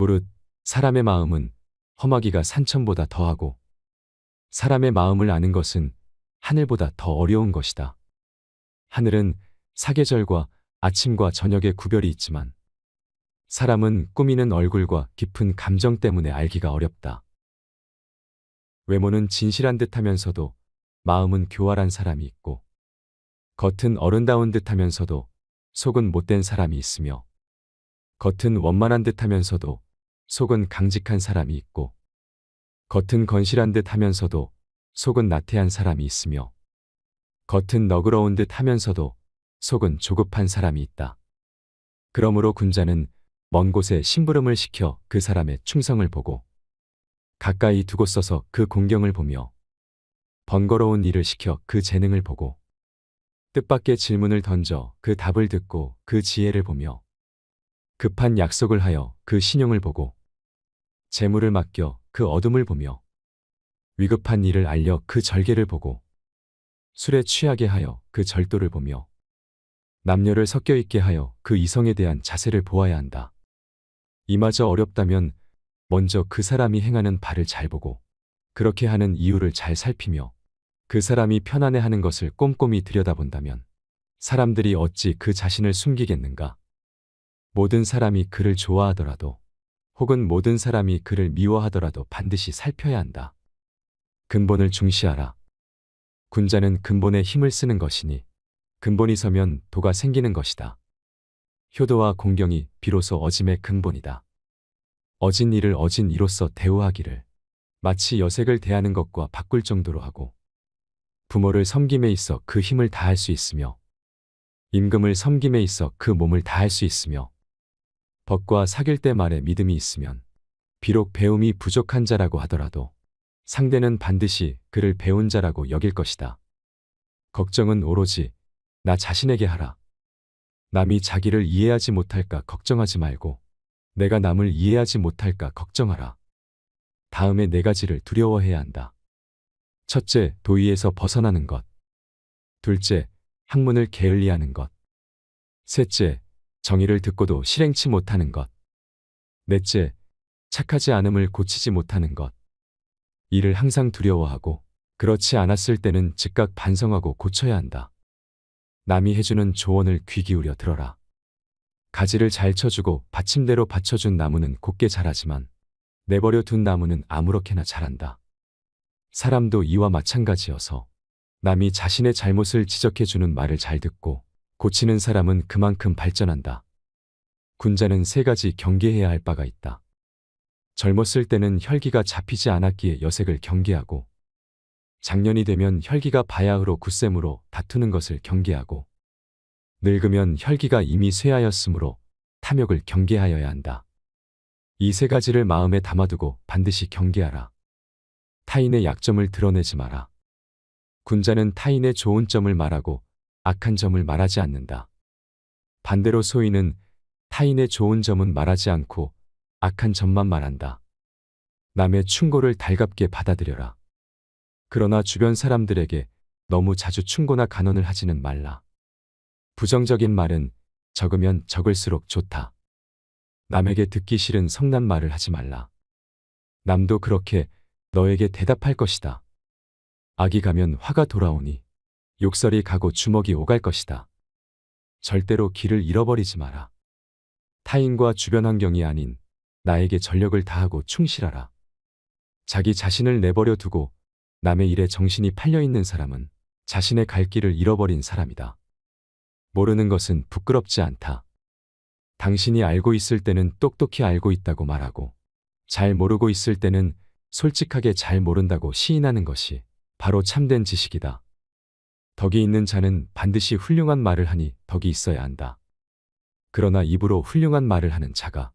무릇 사람의 마음은 험하기가 산천보다 더하고 사람의 마음을 아는 것은 하늘보다 더 어려운 것이다. 하늘은 사계절과 아침과 저녁의 구별이 있지만 사람은 꾸미는 얼굴과 깊은 감정 때문에 알기가 어렵다. 외모는 진실한 듯하면서도 마음은 교활한 사람이 있고 겉은 어른다운 듯하면서도 속은 못된 사람이 있으며 겉은 원만한 듯하면서도 속은 강직한 사람이 있고 겉은 건실한 듯하면서도 속은 나태한 사람이 있으며 겉은 너그러운 듯하면서도 속은 조급한 사람이 있다. 그러므로 군자는 먼 곳에 심부름을 시켜 그 사람의 충성을 보고 가까이 두고 써서 그 공경을 보며 번거로운 일을 시켜 그 재능을 보고 뜻밖의 질문을 던져 그 답을 듣고 그 지혜를 보며 급한 약속을 하여 그 신용을 보고 재물을 맡겨 그 어둠을 보며 위급한 일을 알려 그 절개를 보고 술에 취하게 하여 그 절도를 보며 남녀를 섞여 있게 하여 그 이성에 대한 자세를 보아야 한다. 이마저 어렵다면 먼저 그 사람이 행하는 바를 잘 보고 그렇게 하는 이유를 잘 살피며 그 사람이 편안해하는 것을 꼼꼼히 들여다본다면 사람들이 어찌 그 자신을 숨기겠는가? 모든 사람이 그를 좋아하더라도 혹은 모든 사람이 그를 미워하더라도 반드시 살펴야 한다. 근본을 중시하라. 군자는 근본에 힘을 쓰는 것이니 근본이 서면 도가 생기는 것이다. 효도와 공경이 비로소 어짐의 근본이다. 어진 일을 어진 이로써 대우하기를 마치 여색을 대하는 것과 바꿀 정도로 하고 부모를 섬김에 있어 그 힘을 다할 수 있으며 임금을 섬김에 있어 그 몸을 다할 수 있으며 법과 사귈 때 말에 믿음이 있으면 비록 배움이 부족한 자라고 하더라도 상대는 반드시 그를 배운 자라고 여길 것이다. 걱정은 오로지 나 자신에게 하라. 남이 자기를 이해하지 못할까 걱정하지 말고 내가 남을 이해하지 못할까 걱정하라. 다음에 네 가지를 두려워해야 한다. 첫째, 도의에서 벗어나는 것. 둘째, 학문을 게을리하는 것. 셋째, 정의를 듣고도 실행치 못하는 것. 넷째, 착하지 않음을 고치지 못하는 것. 이를 항상 두려워하고 그렇지 않았을 때는 즉각 반성하고 고쳐야 한다. 남이 해주는 조언을 귀 기울여 들어라. 가지를 잘 쳐주고 받침대로 받쳐준 나무는 곱게 자라지만 내버려 둔 나무는 아무렇게나 자란다. 사람도 이와 마찬가지여서 남이 자신의 잘못을 지적해주는 말을 잘 듣고 고치는 사람은 그만큼 발전한다. 군자는 세 가지 경계해야 할 바가 있다. 젊었을 때는 혈기가 잡히지 않았기에 여색을 경계하고 장년이 되면 혈기가 바야흐로 굳셈으로 다투는 것을 경계하고 늙으면 혈기가 이미 쇠하였으므로 탐욕을 경계하여야 한다. 이 세 가지를 마음에 담아두고 반드시 경계하라. 타인의 약점을 드러내지 마라. 군자는 타인의 좋은 점을 말하고 악한 점을 말하지 않는다. 반대로 소인은 타인의 좋은 점은 말하지 않고 악한 점만 말한다. 남의 충고를 달갑게 받아들여라. 그러나 주변 사람들에게 너무 자주 충고나 간언을 하지는 말라. 부정적인 말은 적으면 적을수록 좋다. 남에게 듣기 싫은 성난 말을 하지 말라. 남도 그렇게 너에게 대답할 것이다. 악이 가면 화가 돌아오니 욕설이 가고 주먹이 오갈 것이다. 절대로 길을 잃어버리지 마라. 타인과 주변 환경이 아닌 나에게 전력을 다하고 충실하라. 자기 자신을 내버려 두고 남의 일에 정신이 팔려있는 사람은 자신의 갈 길을 잃어버린 사람이다. 모르는 것은 부끄럽지 않다. 당신이 알고 있을 때는 똑똑히 알고 있다고 말하고 잘 모르고 있을 때는 솔직하게 잘 모른다고 시인하는 것이 바로 참된 지식이다. 덕이 있는 자는 반드시 훌륭한 말을 하니 덕이 있어야 한다. 그러나 입으로 훌륭한 말을 하는 자가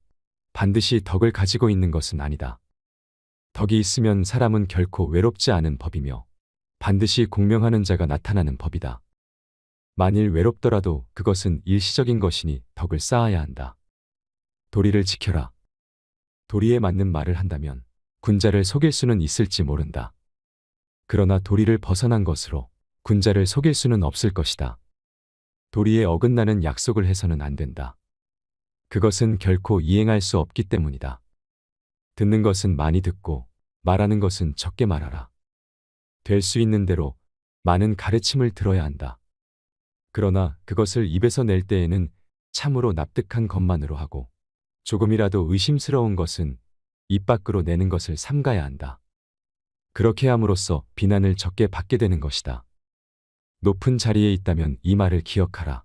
반드시 덕을 가지고 있는 것은 아니다. 덕이 있으면 사람은 결코 외롭지 않은 법이며 반드시 공명하는 자가 나타나는 법이다. 만일 외롭더라도 그것은 일시적인 것이니 덕을 쌓아야 한다. 도리를 지켜라. 도리에 맞는 말을 한다면 군자를 속일 수는 있을지 모른다. 그러나 도리를 벗어난 것으로 군자를 속일 수는 없을 것이다. 도리에 어긋나는 약속을 해서는 안 된다. 그것은 결코 이행할 수 없기 때문이다. 듣는 것은 많이 듣고 말하는 것은 적게 말하라. 될 수 있는 대로 많은 가르침을 들어야 한다. 그러나 그것을 입에서 낼 때에는 참으로 납득한 것만으로 하고 조금이라도 의심스러운 것은 입 밖으로 내는 것을 삼가야 한다. 그렇게 함으로써 비난을 적게 받게 되는 것이다. 높은 자리에 있다면 이 말을 기억하라.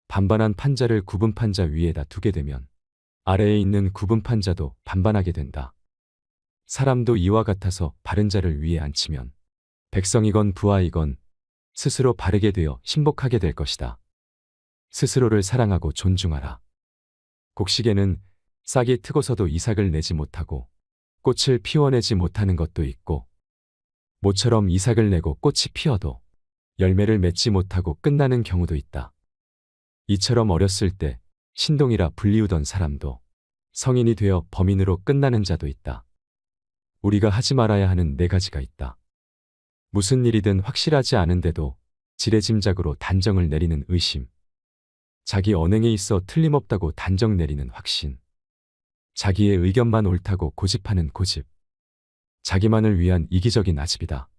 반반한 판자를 굽은 판자 위에다 두게 되면 아래에 있는 굽은 판자도 반반하게 된다. 사람도 이와 같아서 바른 자를 위에 앉히면 백성이건 부하이건 스스로 바르게 되어 신복하게 될 것이다. 스스로를 사랑하고 존중하라. 곡식에는 싹이 트고서도 이삭을 내지 못하고 꽃을 피워내지 못하는 것도 있고 모처럼 이삭을 내고 꽃이 피어도 열매를 맺지 못하고 끝나는 경우도 있다. 이처럼 어렸을 때 신동이라 불리우던 사람도 성인이 되어 범인으로 끝나는 자도 있다. 우리가 하지 말아야 하는 네 가지가 있다. 무슨 일이든 확실하지 않은데도 지레짐작으로 단정을 내리는 의심. 자기 언행에 있어 틀림없다고 단정 내리는 확신. 자기의 의견만 옳다고 고집하는 고집. 자기만을 위한 이기적인 아집이다.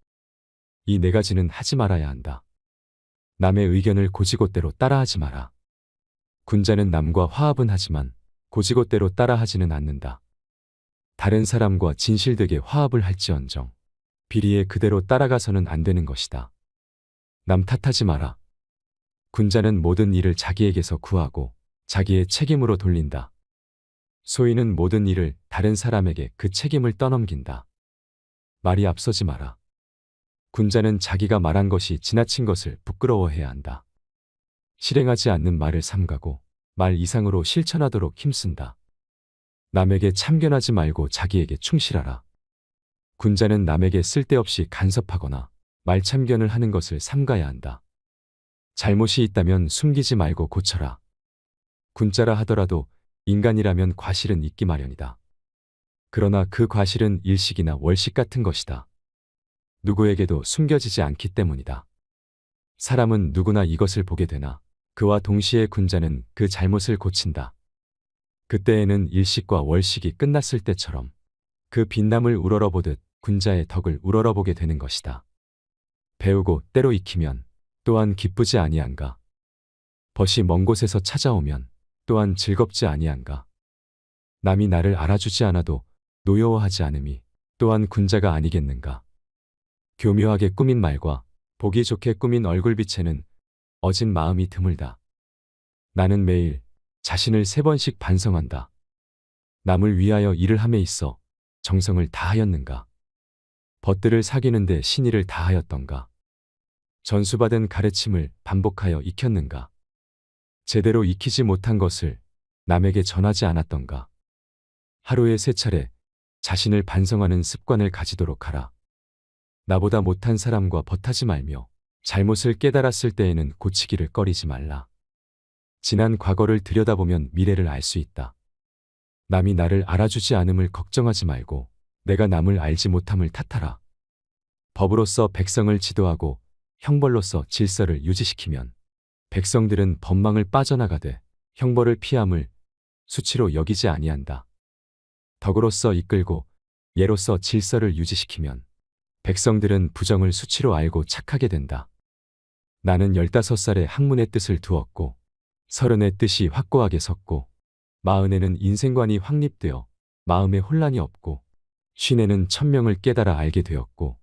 이 네 가지는 하지 말아야 한다. 남의 의견을 고지곳대로 따라하지 마라. 군자는 남과 화합은 하지만 고지곳대로 따라하지는 않는다. 다른 사람과 진실되게 화합을 할지언정 비리에 그대로 따라가서는 안 되는 것이다. 남 탓하지 마라. 군자는 모든 일을 자기에게서 구하고 자기의 책임으로 돌린다. 소인은 모든 일을 다른 사람에게 그 책임을 떠넘긴다. 말이 앞서지 마라. 군자는 자기가 말한 것이 지나친 것을 부끄러워해야 한다. 실행하지 않는 말을 삼가고 말 이상으로 실천하도록 힘쓴다. 남에게 참견하지 말고 자기에게 충실하라. 군자는 남에게 쓸데없이 간섭하거나 말참견을 하는 것을 삼가야 한다. 잘못이 있다면 숨기지 말고 고쳐라. 군자라 하더라도 인간이라면 과실은 있기 마련이다. 그러나 그 과실은 일식이나 월식 같은 것이다. 누구에게도 숨겨지지 않기 때문이다. 사람은 누구나 이것을 보게 되나 그와 동시에 군자는 그 잘못을 고친다. 그때에는 일식과 월식이 끝났을 때처럼 그 빛남을 우러러보듯 군자의 덕을 우러러보게 되는 것이다. 배우고 때로 익히면 또한 기쁘지 아니한가. 벗이 먼 곳에서 찾아오면 또한 즐겁지 아니한가. 남이 나를 알아주지 않아도 노여워하지 않음이 또한 군자가 아니겠는가. 교묘하게 꾸민 말과 보기 좋게 꾸민 얼굴빛에는 어진 마음이 드물다. 나는 매일 자신을 3번씩 반성한다. 남을 위하여 일을 함에 있어 정성을 다하였는가. 벗들을 사귀는데 신의를 다하였던가. 전수받은 가르침을 반복하여 익혔는가. 제대로 익히지 못한 것을 남에게 전하지 않았던가. 하루에 3차례 자신을 반성하는 습관을 가지도록 하라. 나보다 못한 사람과 벗하지 말며 잘못을 깨달았을 때에는 고치기를 꺼리지 말라. 지난 과거를 들여다보면 미래를 알 수 있다. 남이 나를 알아주지 않음을 걱정하지 말고 내가 남을 알지 못함을 탓하라. 법으로서 백성을 지도하고 형벌로서 질서를 유지시키면 백성들은 법망을 빠져나가되 형벌을 피함을 수치로 여기지 아니한다. 덕으로서 이끌고 예로서 질서를 유지시키면 백성들은 부정을 수치로 알고 착하게 된다. 나는 15살에 학문의 뜻을 두었고 30의 뜻이 확고하게 섰고 40에는 인생관이 확립되어 마음에 혼란이 없고 50에는 천명을 깨달아 알게 되었고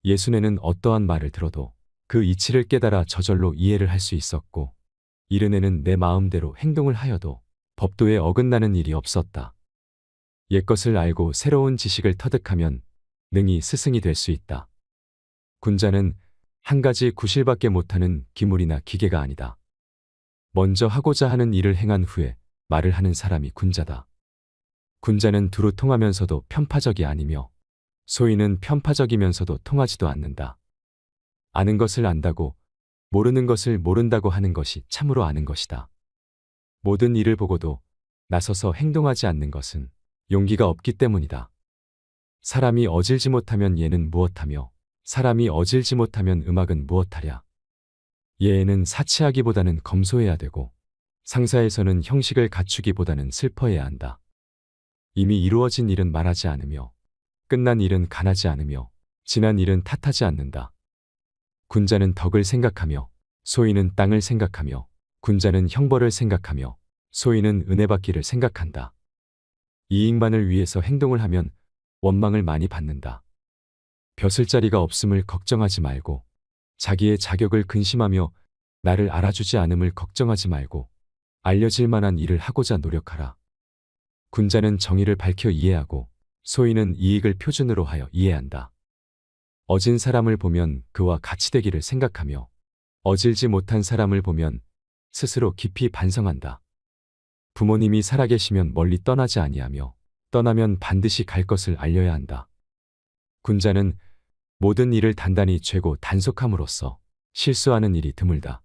60에는 어떠한 말을 들어도 그 이치를 깨달아 저절로 이해를 할 수 있었고 70에는 내 마음대로 행동을 하여도 법도에 어긋나는 일이 없었다. 옛것을 알고 새로운 지식을 터득하면 능히 스승이 될 수 있다. 군자는 한 가지 구실밖에 못하는 기물이나 기계가 아니다. 먼저 하고자 하는 일을 행한 후에 말을 하는 사람이 군자다. 군자는 두루 통하면서도 편파적이 아니며 소인은 편파적이면서도 통하지도 않는다. 아는 것을 안다고 모르는 것을 모른다고 하는 것이 참으로 아는 것이다. 모든 일을 보고도 나서서 행동하지 않는 것은 용기가 없기 때문이다. 사람이 어질지 못하면 예는 무엇하며 사람이 어질지 못하면 음악은 무엇하랴. 예에는 사치하기보다는 검소해야 되고 상사에서는 형식을 갖추기보다는 슬퍼해야 한다. 이미 이루어진 일은 말하지 않으며 끝난 일은 간하지 않으며 지난 일은 탓하지 않는다. 군자는 덕을 생각하며 소인은 땅을 생각하며 군자는 형벌을 생각하며 소인은 은혜 받기를 생각한다. 이익만을 위해서 행동을 하면 원망을 많이 받는다. 벼슬 자리가 없음을 걱정하지 말고 자기의 자격을 근심하며 나를 알아주지 않음을 걱정하지 말고 알려질 만한 일을 하고자 노력하라. 군자는 정의를 밝혀 이해하고 소인은 이익을 표준으로 하여 이해한다. 어진 사람을 보면 그와 같이 되기를 생각하며 어질지 못한 사람을 보면 스스로 깊이 반성한다. 부모님이 살아계시면 멀리 떠나지 아니하며 떠나면 반드시 갈 것을 알려야 한다. 군자는 모든 일을 단단히 죄고 단속함으로써 실수하는 일이 드물다.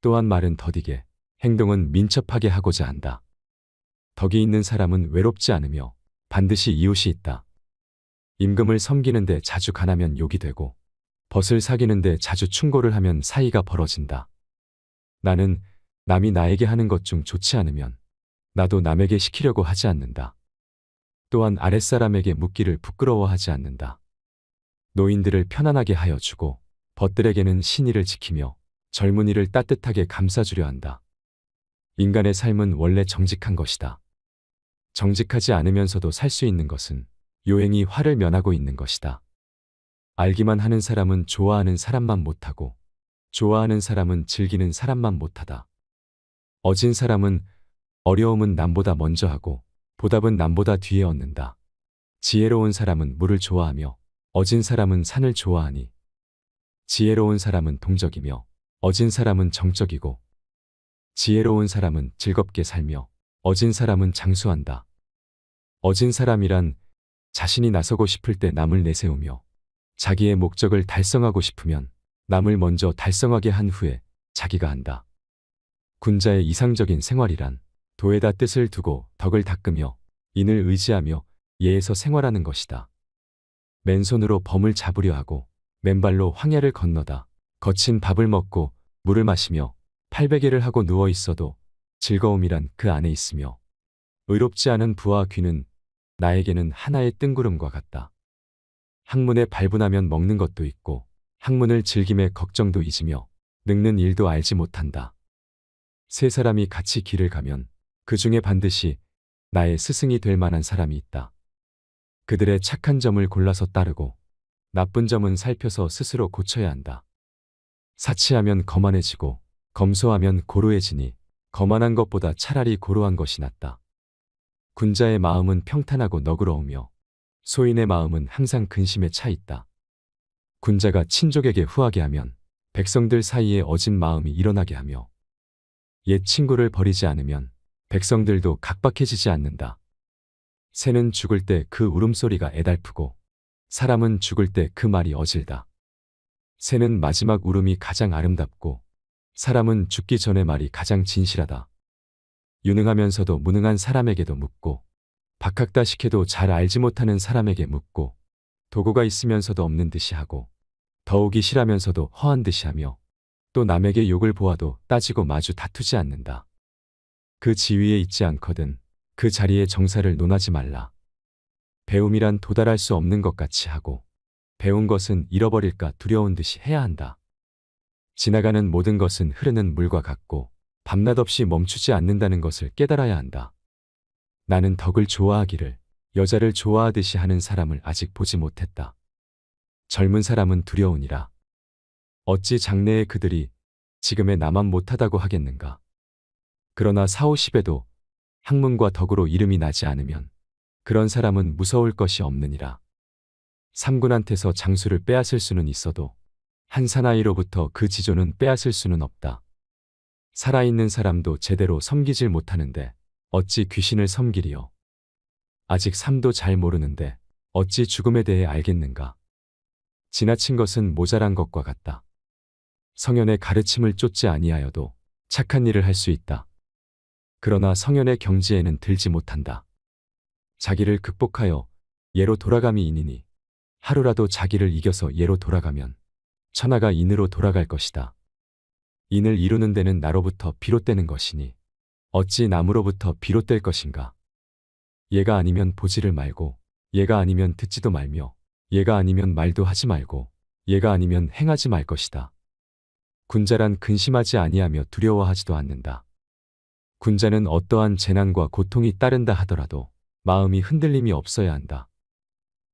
또한 말은 더디게, 행동은 민첩하게 하고자 한다. 덕이 있는 사람은 외롭지 않으며 반드시 이웃이 있다. 임금을 섬기는데 자주 간하면 욕이 되고 벗을 사귀는데 자주 충고를 하면 사이가 벌어진다. 나는 남이 나에게 하는 것 중 좋지 않으면 나도 남에게 시키려고 하지 않는다. 또한 아랫사람에게 묻기를 부끄러워하지 않는다. 노인들을 편안하게 하여 주고 벗들에게는 신의를 지키며 젊은이를 따뜻하게 감싸주려 한다. 인간의 삶은 원래 정직한 것이다. 정직하지 않으면서도 살 수 있는 것은 요행이 화를 면하고 있는 것이다. 알기만 하는 사람은 좋아하는 사람만 못하고 좋아하는 사람은 즐기는 사람만 못하다. 어진 사람은 어려움은 남보다 먼저 하고 보답은 남보다 뒤에 얻는다. 지혜로운 사람은 물을 좋아하며 어진 사람은 산을 좋아하니 지혜로운 사람은 동적이며 어진 사람은 정적이고 지혜로운 사람은 즐겁게 살며 어진 사람은 장수한다. 어진 사람이란 자신이 나서고 싶을 때 남을 내세우며 자기의 목적을 달성하고 싶으면 남을 먼저 달성하게 한 후에 자기가 한다. 군자의 이상적인 생활이란 도에다 뜻을 두고 덕을 닦으며 인을 의지하며 예에서 생활하는 것이다. 맨손으로 범을 잡으려 하고 맨발로 황야를 건너다 거친 밥을 먹고 물을 마시며 팔베개를 하고 누워 있어도 즐거움이란 그 안에 있으며 의롭지 않은 부와 귀는 나에게는 하나의 뜬구름과 같다. 학문에 발분하면 먹는 것도 있고 학문을 즐김에 걱정도 잊으며 늙는 일도 알지 못한다. 세 사람이 같이 길을 가면 그 중에 반드시 나의 스승이 될 만한 사람이 있다. 그들의 착한 점을 골라서 따르고 나쁜 점은 살펴서 스스로 고쳐야 한다. 사치하면 거만해지고 검소하면 고루해지니 거만한 것보다 차라리 고루한 것이 낫다. 군자의 마음은 평탄하고 너그러우며 소인의 마음은 항상 근심에 차 있다. 군자가 친족에게 후하게 하면 백성들 사이에 어진 마음이 일어나게 하며 옛 친구를 버리지 않으면 백성들도 각박해지지 않는다. 새는 죽을 때 그 울음소리가 애달프고 사람은 죽을 때 그 말이 어질다. 새는 마지막 울음이 가장 아름답고 사람은 죽기 전의 말이 가장 진실하다. 유능하면서도 무능한 사람에게도 묻고 박학다식해도 잘 알지 못하는 사람에게 묻고 도구가 있으면서도 없는 듯이 하고 더욱이 실하면서도 허한 듯이 하며 또 남에게 욕을 보아도 따지고 마주 다투지 않는다. 그 지위에 있지 않거든 그 자리에 정사를 논하지 말라. 배움이란 도달할 수 없는 것 같이 하고 배운 것은 잃어버릴까 두려운 듯이 해야 한다. 지나가는 모든 것은 흐르는 물과 같고 밤낮 없이 멈추지 않는다는 것을 깨달아야 한다. 나는 덕을 좋아하기를 여자를 좋아하듯이 하는 사람을 아직 보지 못했다. 젊은 사람은 두려우니라. 어찌 장래에 그들이 지금의 나만 못하다고 하겠는가. 그러나 40~50에도 학문과 덕으로 이름이 나지 않으면 그런 사람은 무서울 것이 없느니라. 삼군한테서 장수를 빼앗을 수는 있어도 한 사나이로부터 그 지조는 빼앗을 수는 없다. 살아있는 사람도 제대로 섬기질 못하는데 어찌 귀신을 섬기리요. 아직 삶도 잘 모르는데 어찌 죽음에 대해 알겠는가. 지나친 것은 모자란 것과 같다. 성현의 가르침을 쫓지 아니하여도 착한 일을 할 수 있다. 그러나 성현의 경지에는 들지 못한다. 자기를 극복하여 예로 돌아감이 인이니 하루라도 자기를 이겨서 예로 돌아가면 천하가 인으로 돌아갈 것이다. 인을 이루는 데는 나로부터 비롯되는 것이니 어찌 남으로부터 비롯될 것인가. 얘가 아니면 보지를 말고, 얘가 아니면 듣지도 말며, 얘가 아니면 말도 하지 말고, 얘가 아니면 행하지 말 것이다. 군자란 근심하지 아니하며 두려워하지도 않는다. 군자는 어떠한 재난과 고통이 따른다 하더라도 마음이 흔들림이 없어야 한다.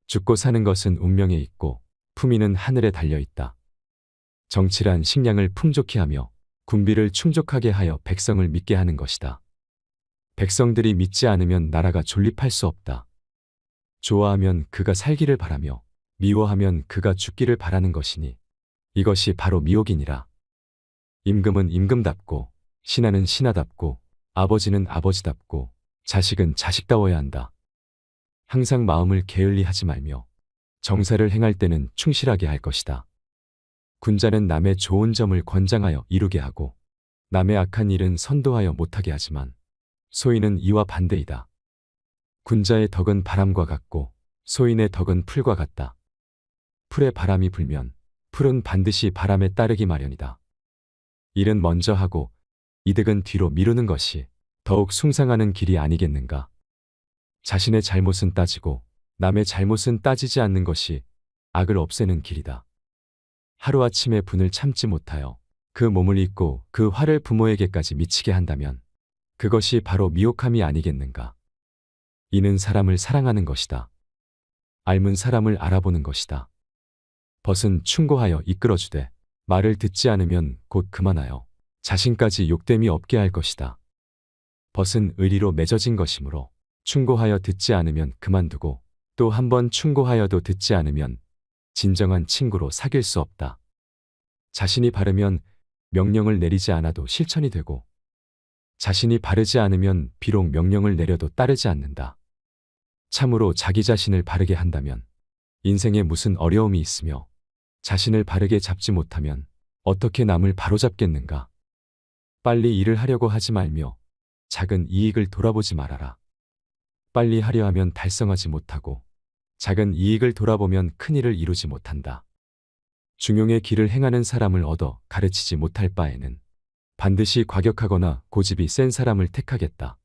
죽고 사는 것은 운명에 있고 품위는 하늘에 달려 있다. 정치란 식량을 풍족히 하며 군비를 충족하게 하여 백성을 믿게 하는 것이다. 백성들이 믿지 않으면 나라가 존립할 수 없다. 좋아하면 그가 살기를 바라며 미워하면 그가 죽기를 바라는 것이니 이것이 바로 미혹이니라. 임금은 임금답고 신하는 신하답고 아버지는 아버지답고 자식은 자식다워야 한다. 항상 마음을 게을리 하지 말며 정사를 행할 때는 충실하게 할 것이다. 군자는 남의 좋은 점을 권장하여 이루게 하고 남의 악한 일은 선도하여 못하게 하지만 소인은 이와 반대이다. 군자의 덕은 바람과 같고 소인의 덕은 풀과 같다. 풀에 바람이 불면 풀은 반드시 바람에 따르기 마련이다. 일은 먼저 하고 이득은 뒤로 미루는 것이 더욱 숭상하는 길이 아니겠는가. 자신의 잘못은 따지고 남의 잘못은 따지지 않는 것이 악을 없애는 길이다. 하루아침에 분을 참지 못하여 그 몸을 잇고 그 화를 부모에게까지 미치게 한다면 그것이 바로 미혹함이 아니겠는가. 이는 사람을 사랑하는 것이다. 앓은 사람을 알아보는 것이다. 벗은 충고하여 이끌어주되 말을 듣지 않으면 곧 그만하여 자신까지 욕됨이 없게 할 것이다. 벗은 의리로 맺어진 것이므로 충고하여 듣지 않으면 그만두고 또 한 번 충고하여도 듣지 않으면 진정한 친구로 사귈 수 없다. 자신이 바르면 명령을 내리지 않아도 실천이 되고 자신이 바르지 않으면 비록 명령을 내려도 따르지 않는다. 참으로 자기 자신을 바르게 한다면 인생에 무슨 어려움이 있으며 자신을 바르게 잡지 못하면 어떻게 남을 바로잡겠는가. 빨리 일을 하려고 하지 말며 작은 이익을 돌아보지 말아라. 빨리 하려 하면 달성하지 못하고 작은 이익을 돌아보면 큰 일을 이루지 못한다. 중용의 길을 행하는 사람을 얻어 가르치지 못할 바에는 반드시 과격하거나 고집이 센 사람을 택하겠다.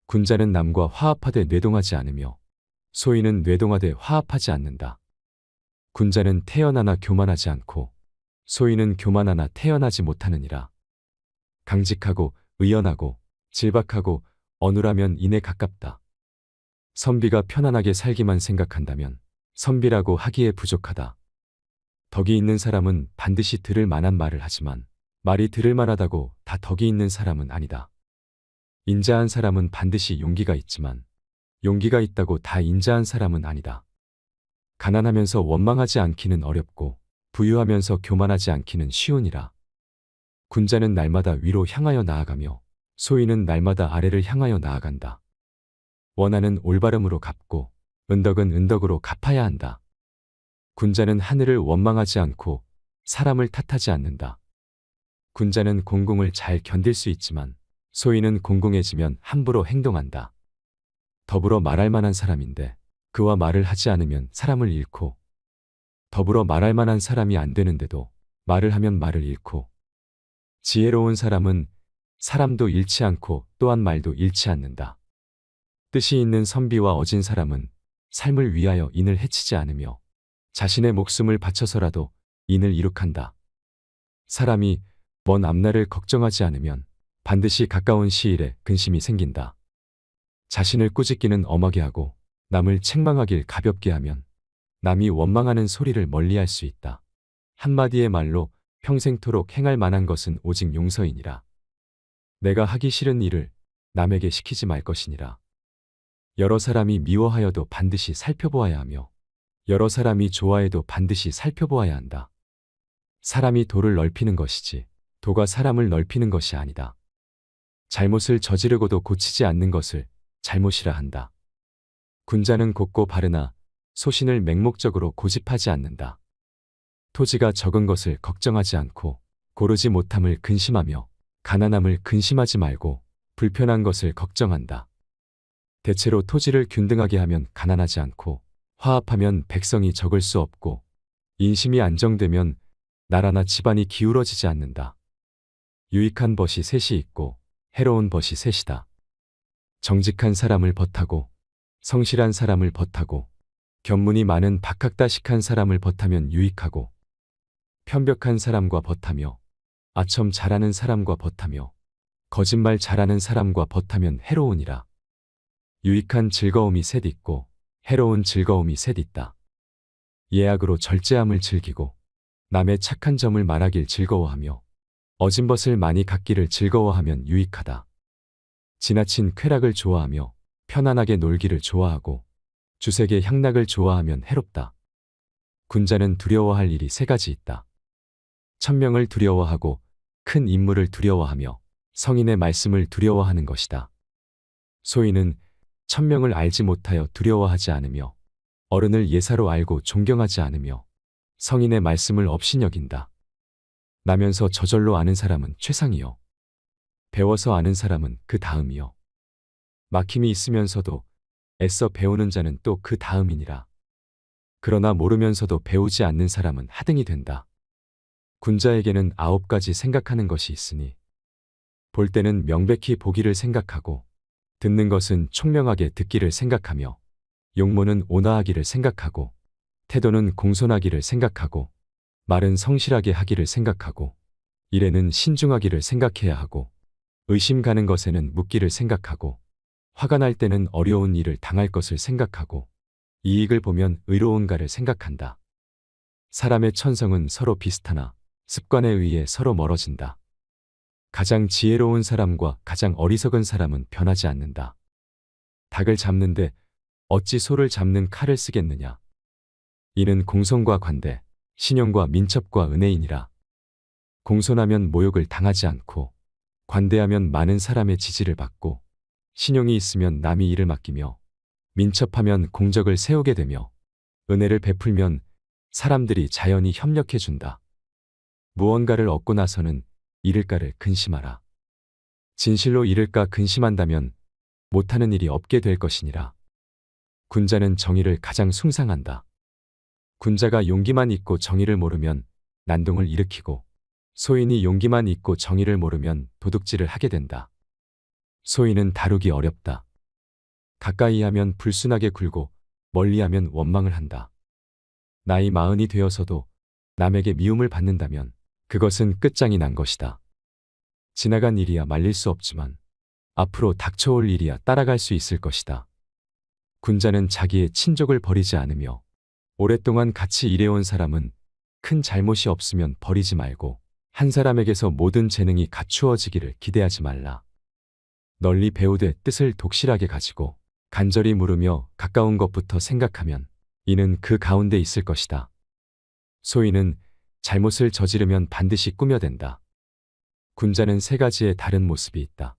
군자는 남과 화합하되 뇌동하지 않으며 소인은 뇌동하되 화합하지 않는다. 군자는 태연하나 교만하지 않고 소인은 교만하나 태연하지 못하느니라. 강직하고 의연하고 질박하고 어눌하면 인에 가깝다. 선비가 편안하게 살기만 생각한다면 선비라고 하기에 부족하다. 덕이 있는 사람은 반드시 들을 만한 말을 하지만 말이 들을 만하다고 다 덕이 있는 사람은 아니다. 인자한 사람은 반드시 용기가 있지만 용기가 있다고 다 인자한 사람은 아니다. 가난하면서 원망하지 않기는 어렵고 부유하면서 교만하지 않기는 쉬우니라. 군자는 날마다 위로 향하여 나아가며 소인은 날마다 아래를 향하여 나아간다. 원하는 올바름으로 갚고 은덕은 은덕으로 갚아야 한다. 군자는 하늘을 원망하지 않고 사람을 탓하지 않는다. 군자는 공공을 잘 견딜 수 있지만 소인은 공공해지면 함부로 행동한다. 더불어 말할 만한 사람인데 그와 말을 하지 않으면 사람을 잃고 더불어 말할 만한 사람이 안 되는데도 말을 하면 말을 잃고 지혜로운 사람은 사람도 잃지 않고 또한 말도 잃지 않는다. 뜻이 있는 선비와 어진 사람은 삶을 위하여 인을 해치지 않으며 자신의 목숨을 바쳐서라도 인을 이룩한다. 사람이 먼 앞날을 걱정하지 않으면 반드시 가까운 시일에 근심이 생긴다. 자신을 꾸짖기는 엄하게 하고 남을 책망하길 가볍게 하면 남이 원망하는 소리를 멀리할 수 있다. 한마디의 말로 평생토록 행할 만한 것은 오직 용서이니라. 내가 하기 싫은 일을 남에게 시키지 말 것이니라. 여러 사람이 미워하여도 반드시 살펴보아야 하며 여러 사람이 좋아해도 반드시 살펴보아야 한다. 사람이 도를 넓히는 것이지 도가 사람을 넓히는 것이 아니다. 잘못을 저지르고도 고치지 않는 것을 잘못이라 한다. 군자는 곱고 바르나 소신을 맹목적으로 고집하지 않는다. 토지가 적은 것을 걱정하지 않고 고르지 못함을 근심하며 가난함을 근심하지 말고 불편한 것을 걱정한다. 대체로 토지를 균등하게 하면 가난하지 않고 화합하면 백성이 적을 수 없고 인심이 안정되면 나라나 집안이 기울어지지 않는다. 유익한 벗이 셋이 있고 해로운 벗이 셋이다. 정직한 사람을 벗하고 성실한 사람을 벗하고 견문이 많은 박학다식한 사람을 벗하면 유익하고 편벽한 사람과 벗하며 아첨 잘하는 사람과 벗하며 거짓말 잘하는 사람과 벗하면 해로우니라. 유익한 즐거움이 셋 있고 해로운 즐거움이 셋 있다. 예약으로 절제함을 즐기고 남의 착한 점을 말하길 즐거워하며 어진 것을 많이 갖기를 즐거워하면 유익하다. 지나친 쾌락을 좋아하며 편안하게 놀기를 좋아하고 주색의 향락을 좋아하면 해롭다. 군자는 두려워할 일이 세 가지 있다. 천명을 두려워하고 큰 인물을 두려워하며 성인의 말씀을 두려워하는 것이다. 소인은 천명을 알지 못하여 두려워하지 않으며 어른을 예사로 알고 존경하지 않으며 성인의 말씀을 업신여긴다. 나면서 저절로 아는 사람은 최상이요. 배워서 아는 사람은 그 다음이요. 막힘이 있으면서도 애써 배우는 자는 또 그 다음이니라. 그러나 모르면서도 배우지 않는 사람은 하등이 된다. 군자에게는 9가지 생각하는 것이 있으니 볼 때는 명백히 보기를 생각하고 듣는 것은 총명하게 듣기를 생각하며 용모는 온화하기를 생각하고 태도는 공손하기를 생각하고 말은 성실하게 하기를 생각하고 일에는 신중하기를 생각해야 하고 의심 가는 것에는 묻기를 생각하고 화가 날 때는 어려운 일을 당할 것을 생각하고 이익을 보면 의로운가를 생각한다. 사람의 천성은 서로 비슷하나 습관에 의해 서로 멀어진다. 가장 지혜로운 사람과 가장 어리석은 사람은 변하지 않는다. 닭을 잡는데 어찌 소를 잡는 칼을 쓰겠느냐. 이는 공손과 관대, 신용과 민첩과 은혜이니라. 공손하면 모욕을 당하지 않고 관대하면 많은 사람의 지지를 받고 신용이 있으면 남이 일을 맡기며 민첩하면 공적을 세우게 되며 은혜를 베풀면 사람들이 자연히 협력해 준다. 무언가를 얻고 나서는 잃을까를 근심하라. 진실로 잃을까 근심한다면 못하는 일이 없게 될 것이니라. 군자는 정의를 가장 숭상한다. 군자가 용기만 있고 정의를 모르면 난동을 일으키고 소인이 용기만 있고 정의를 모르면 도둑질을 하게 된다. 소인은 다루기 어렵다. 가까이 하면 불순하게 굴고 멀리 하면 원망을 한다. 나이 40이 되어서도 남에게 미움을 받는다면 그것은 끝장이 난 것이다. 지나간 일이야 말릴 수 없지만 앞으로 닥쳐올 일이야 따라갈 수 있을 것이다. 군자는 자기의 친족을 버리지 않으며 오랫동안 같이 일해온 사람은 큰 잘못이 없으면 버리지 말고 한 사람에게서 모든 재능이 갖추어지기를 기대하지 말라. 널리 배우되 뜻을 독실하게 가지고 간절히 물으며 가까운 것부터 생각하면 이는 그 가운데 있을 것이다. 소인은 잘못을 저지르면 반드시 꾸며댄다. 군자는 세 가지의 다른 모습이 있다.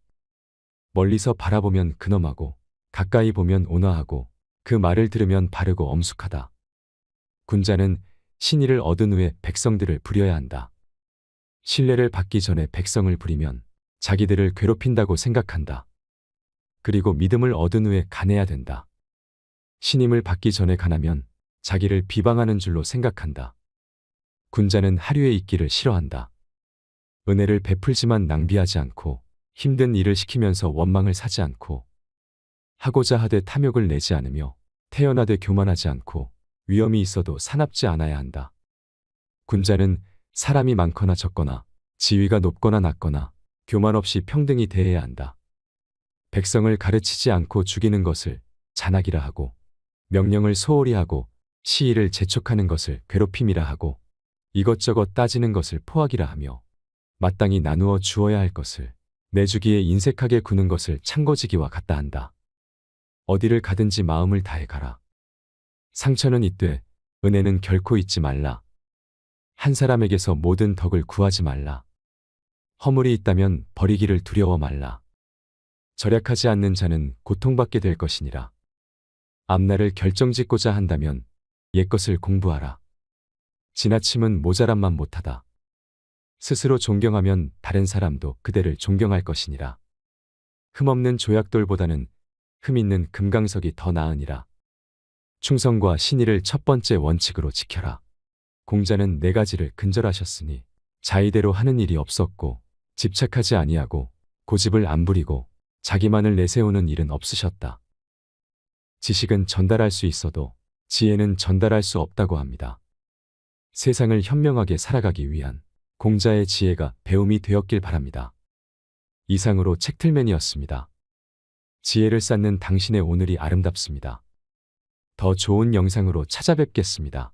멀리서 바라보면 근엄하고 가까이 보면 온화하고 그 말을 들으면 바르고 엄숙하다. 군자는 신의를 얻은 후에 백성들을 부려야 한다. 신뢰를 받기 전에 백성을 부리면 자기들을 괴롭힌다고 생각한다. 그리고 믿음을 얻은 후에 간해야 된다. 신임을 받기 전에 간하면 자기를 비방하는 줄로 생각한다. 군자는 하류에 있기를 싫어한다. 은혜를 베풀지만 낭비하지 않고 힘든 일을 시키면서 원망을 사지 않고 하고자 하되 탐욕을 내지 않으며 태연하되 교만하지 않고 위험이 있어도 사납지 않아야 한다. 군자는 사람이 많거나 적거나 지위가 높거나 낮거나 교만 없이 평등히 대해야 한다. 백성을 가르치지 않고 죽이는 것을 잔악이라 하고 명령을 소홀히 하고 시의를 재촉하는 것을 괴롭힘이라 하고 이것저것 따지는 것을 포악이라 하며 마땅히 나누어 주어야 할 것을 내주기에 인색하게 구는 것을 창거지기와 같다 한다. 어디를 가든지 마음을 다해 가라. 상처는 있되 은혜는 결코 잊지 말라. 한 사람에게서 모든 덕을 구하지 말라. 허물이 있다면 버리기를 두려워 말라. 절약하지 않는 자는 고통받게 될 것이니라. 앞날을 결정짓고자 한다면 옛것을 공부하라. 지나침은 모자람만 못하다. 스스로 존경하면 다른 사람도 그대를 존경할 것이니라. 흠없는 조약돌보다는 흠 있는 금강석이 더 나으니라. 충성과 신의를 첫 번째 원칙으로 지켜라. 공자는 4가지를 근절하셨으니 자의대로 하는 일이 없었고 집착하지 아니하고 고집을 안 부리고 자기만을 내세우는 일은 없으셨다. 지식은 전달할 수 있어도 지혜는 전달할 수 없다고 합니다. 세상을 현명하게 살아가기 위한 공자의 지혜가 배움이 되었길 바랍니다. 이상으로 책틀맨이었습니다. 지혜를 쌓는 당신의 오늘이 아름답습니다. 더 좋은 영상으로 찾아뵙겠습니다.